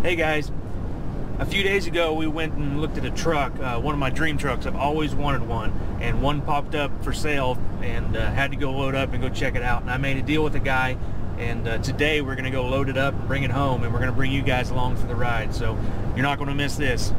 Hey guys, a few days ago we went and looked at a truck, one of my dream trucks. I've always wanted one, and one popped up for sale, and had to go load up and go check it out. And I made a deal with the guy, and today we're going to go load it up and bring it home, and we're going to bring you guys along for the ride, so you're not going to miss this.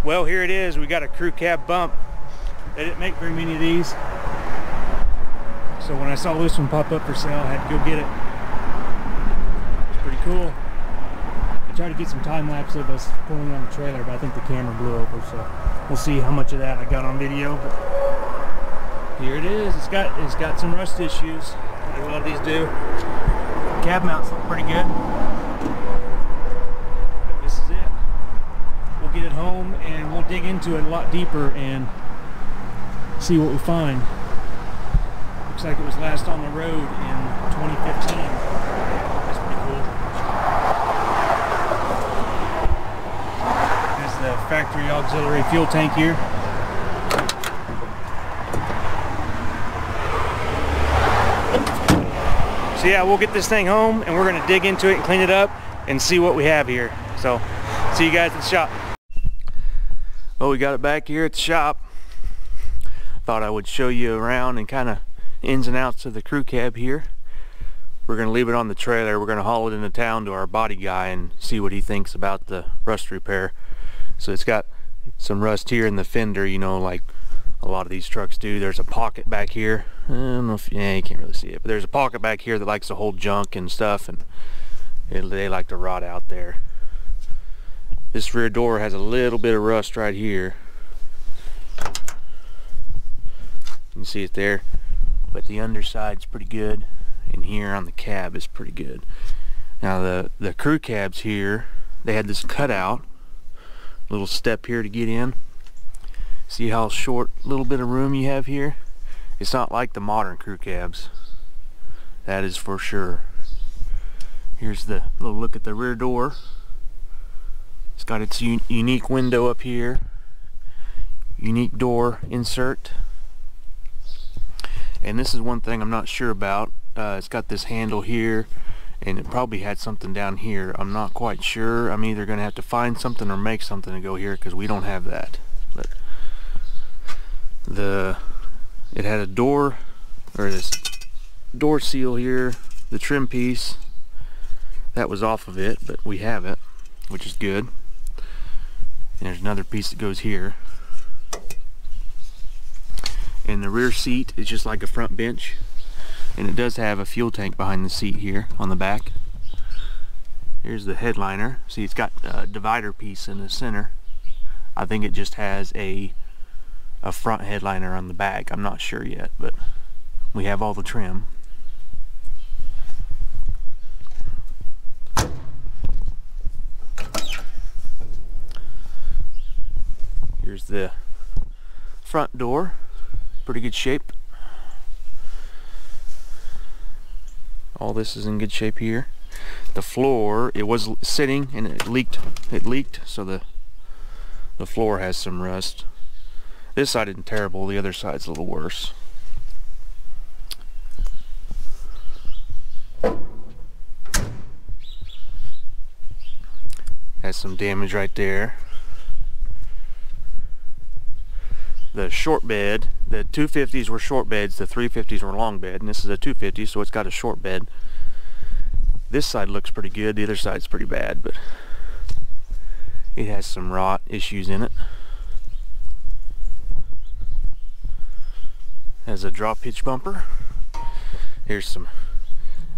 Well, here it is. We got a crew cab bump. They didn't make very many of these, so when I saw this one pop up for sale, I had to go get it. It's pretty cool. I tried to get some time lapse of us pulling on the trailer, but I think the camera blew over, so we'll see how much of that I got on video. But here it is. It's got some rust issues, like a lot of these do. Cab mounts look pretty good. But this is it. We'll get it home and we'll dig into it a lot deeper and see what we find. Looks like it was last on the road in 2015. That's pretty cool. There's the factory auxiliary fuel tank here. So yeah, we'll get this thing home and we're going to dig into it and clean it up and see what we have here. So see you guys at the shop. Well, we got it back here at the shop. Thought I would show you around and kind of ins and outs of the crew cab here. We're going to leave it on the trailer. We're going to haul it into town to our body guy and see what he thinks about the rust repair. So it's got some rust here in the fender, you know, like A lot of these trucks do. There's a pocket back here. I don't know if, yeah, you can't really see it, but there's a pocket back here that likes to hold junk and stuff, and they like to rot out there. This rear door has a little bit of rust right here. You can see it there, but the underside's pretty good, and here on the cab is pretty good. Now the crew cabs here, they had this cutout, little step here to get in. See how short little bit of room you have here? It's not like the modern crew cabs, that is for sure. Here's the little look at the rear door. It's got its unique window up here, unique door insert. And this is one thing I'm not sure about. It's got this handle here, and it probably had something down here. I'm not quite sure. I'm either going to have to find something or make something to go here, because we don't have that. But it had a door, or this door seal here, the trim piece that was off of it, but we have it, which is good. And there's another piece that goes here. And the rear seat is just like a front bench, and it does have a fuel tank behind the seat here on the back. Here's the headliner. See, it's got a divider piece in the center. I think it just has a front headliner on the back. I'm not sure yet, but we have all the trim. Here's the front door. Pretty good shape. All this is in good shape here. The floor, it was sitting and it leaked, so the floor has some rust. This side isn't terrible, the other side's a little worse. Has some damage right there. The short bed, the 250s were short beds, the 350s were long bed, and this is a 250, so it's got a short bed. This side looks pretty good, the other side's pretty bad, but it has some rot issues in it. Has a drop hitch bumper. Here's some,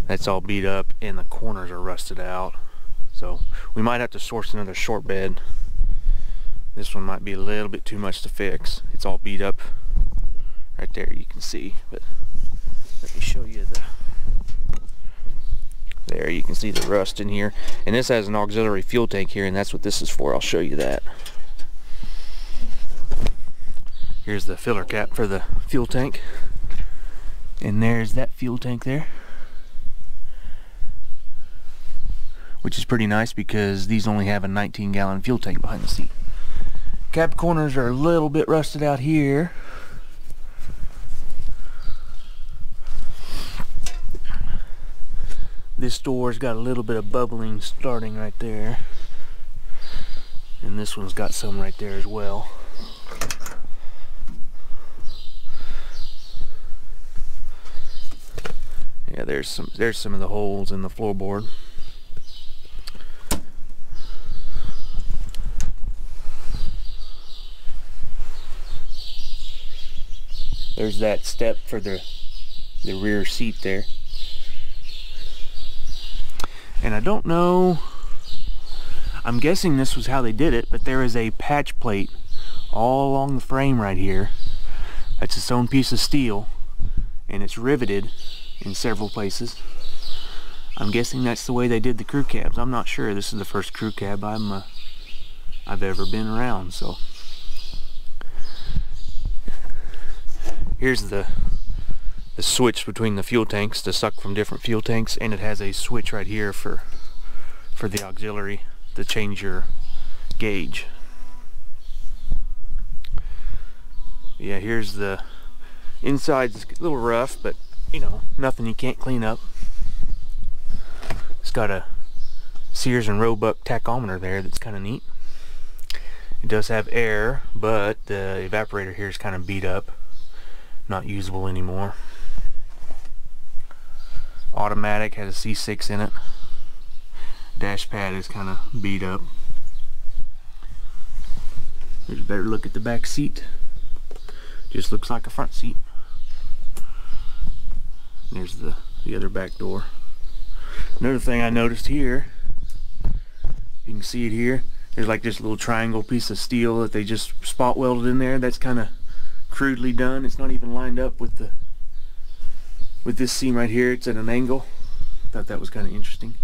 that's all beat up, and the corners are rusted out, so we might have to source another short bed. This one might be a little bit too much to fix. It's all beat up right there, you can see, but let me show you there you can see the rust in here, and this has an auxiliary fuel tank here, and that's what this is for. I'll show you that. Here's the filler cap for the fuel tank, and there's that fuel tank there, which is pretty nice because these only have a 19-gallon fuel tank behind the seat. Cab corners are a little bit rusted out here. This door's got a little bit of bubbling starting right there, and this one's got some right there as well. Yeah, there's some of the holes in the floorboard. There's that step for the rear seat there. And I don't know, I'm guessing this was how they did it, but there is a patch plate all along the frame right here. That's its own piece of steel, and it's riveted in several places. I'm guessing that's the way they did the crew cabs. I'm not sure. This is the first crew cab I've ever been around, so. Here's the switch between the fuel tanks to suck from different fuel tanks, and it has a switch right here for the auxiliary to change your gauge. Yeah, here's the inside's a little rough, but you know, nothing you can't clean up. It's got a Sears and Roebuck tachometer there that's kind of neat. It does have air, but the evaporator here is kind of beat up, not usable anymore. Automatic, has a C6 in it. Dash pad is kind of beat up. There's a better look at the back seat. Just looks like a front seat. There's the other back door. Another thing I noticed here, you can see it here, there's like this little triangle piece of steel that they just spot welded in there. That's kind of crudely done. It's not even lined up with this seam right here. It's at an angle. Thought that was kind of interesting.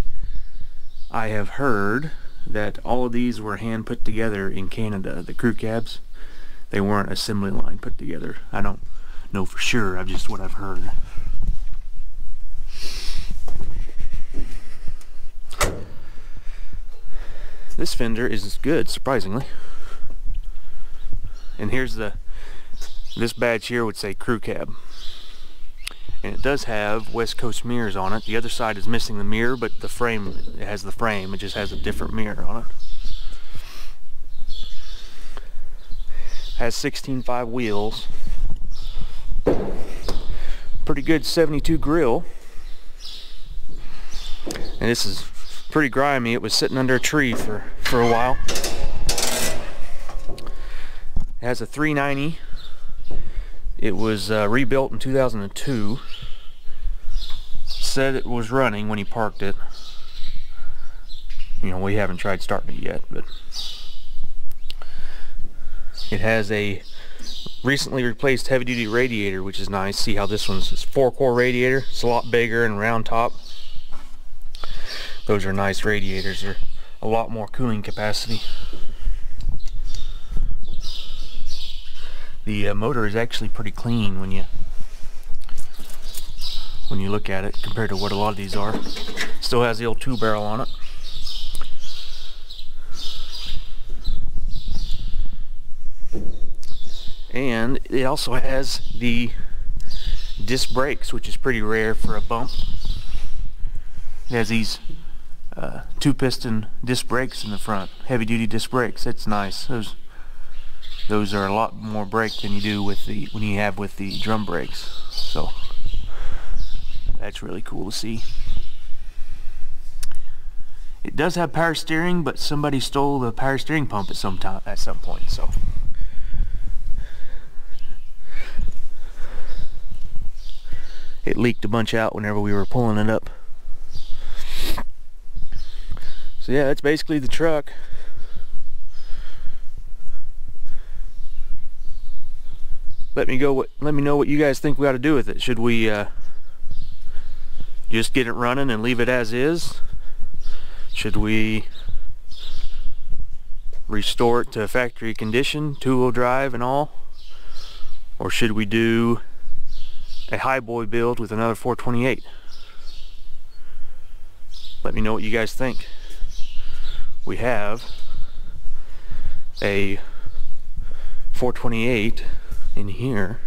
I have heard that all of these were hand put together in Canada, the crew cabs. They weren't assembly line put together. I don't know for sure, I've just what I've heard. This fender is good, surprisingly. And here's this badge here would say crew cab. And it does have West Coast mirrors on it. The other side is missing the mirror, but the frame, it has the frame. It just has a different mirror on it. Has 16.5 wheels. Pretty good 72 grill. And this is pretty grimy. It was sitting under a tree for a while. It has a 390. It was rebuilt in 2002. Said it was running when he parked it. You know, we haven't tried starting it yet, but it has a recently replaced heavy-duty radiator, which is nice. See how this one's 4-core radiator. It's a lot bigger and round top. Those are nice radiators. They're a lot more cooling capacity. The motor is actually pretty clean when you look at it compared to what a lot of these are. Still has the old 2-barrel on it. And it also has the disc brakes, which is pretty rare for a bump. It has these 2-piston disc brakes in the front, heavy-duty disc brakes. That's nice. Those are a lot more brake than you do with when you have with the drum brakes. So that's really cool to see. It does have power steering, but somebody stole the power steering pump at some point. So it leaked a bunch out whenever we were pulling it up. So yeah, that's basically the truck. Let me know what you guys think we ought to do with it. Should we just get it running and leave it as is? Should we restore it to factory condition, 2-wheel drive and all? Or should we do a highboy build with another 428? Let me know what you guys think. We have a 428 in here.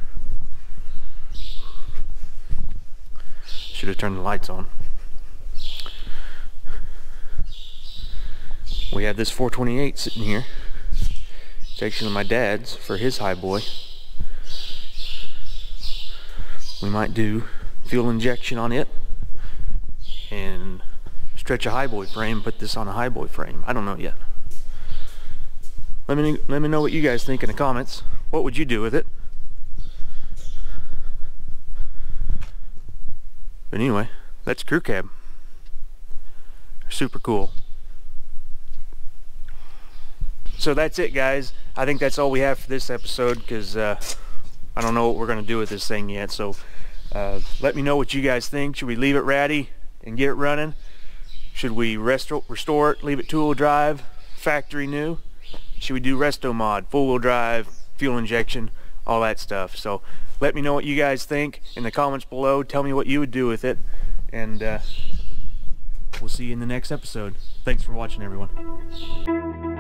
Should have turned the lights on. We have this 428 sitting here. It's actually my dad's for his highboy. We might do fuel injection on it and stretch a highboy frame, put this on a highboy frame. I don't know yet. Let me know what you guys think in the comments. What would you do with it? But anyway, that's crew cab. They're super cool. So that's it, guys. I think that's all we have for this episode, because I don't know what we're going to do with this thing yet. So let me know what you guys think. Should we leave it ratty and get it running? Should we restore it, leave it 2-wheel drive, factory new? Should we do resto mod, 4-wheel drive, fuel injection, all that stuff? So let me know what you guys think in the comments below. Tell me what you would do with it, and we'll see you in the next episode. Thanks for watching, everyone.